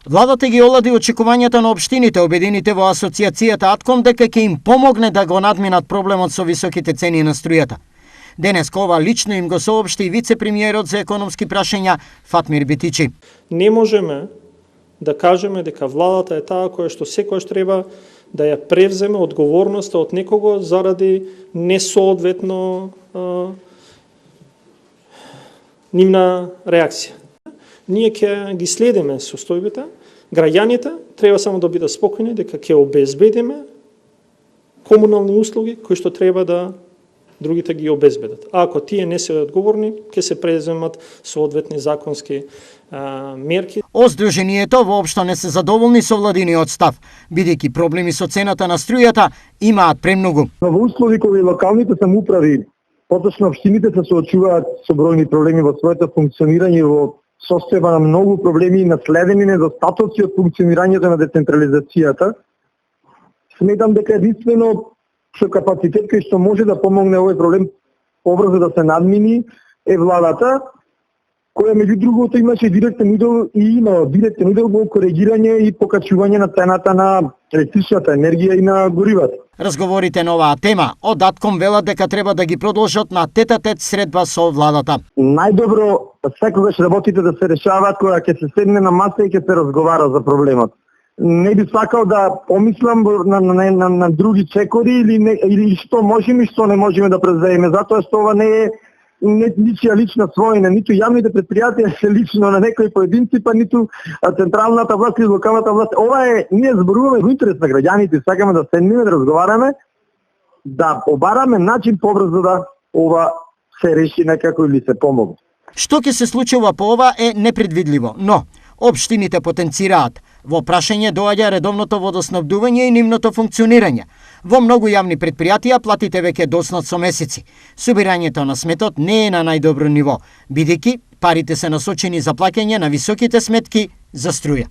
Владата ги олади очекувањата на општините, обедините во асоциацијата Атком дека ќе им помогне да го надминат проблемот со високите цени на струјата. Денеска ова лично им го соопшти и вице-премиерот за економски прашања Фатмир Битичи. Не можеме да кажеме дека владата е таа која што секојаш треба да ја превземе одговорноста од некого заради несоодветно нивна реакција. Ние ќе ги следиме состојбите, граѓаните треба само да бидат спокојни дека ќе обезбедиме комунални услуги кои што треба да другите ги обезбедат. А ако тие не се одговорни, ќе се преземат соодветни законски мерки. Оздруженијето воопшто не се задоволни со владиниот став, бидејќи проблеми со цената на струјата имаат премногу. Во услови кои локалните самоуправи, поточно општините се соочуваат со бројни проблеми во своето функционирање, во состојба на многу проблеми и наследени недостатоци од функционирањето на децентрализацијата, сметам дека единствено со капацитет кој што може да помогне овој проблем побрзо да се надмини е владата, која меѓу другото имаше директен удел и има директен удел во коригирање и покачување на цената на електричната енергија и на горивата. Разговорите на оваа тема од Атком велат дека треба да ги продолжат на тет-а-тет средба со владата. Најдобро секогаш работите да се решаваат кога ќе се седне на маса и ќе се разговара за проблемот. Не би сакал да помислам на други чекори или што можеме и што не можеме да преземеме, затоа што ова не е ничија лична својна, ниту јавните предпријатија се лично на некои поединци, па ниту централната власт или локалната власт. Ова е, ние зборуваме во интерес на граѓаните, сакаме да седнеме, да разговараме, да побараме начин побрзо да ова се реши некако или се помогне. Што ќе се случува по ова е непредвидливо, но општините потенцираат. Во прашање доаѓа редовното водоснабдување и нивното функционирање. Во многу јавни предпријатија платите веќе доснат со месеци. Собирањето на сметот не е на најдобро ниво, бидејќи парите се насочени за плаќање на високите сметки за струја.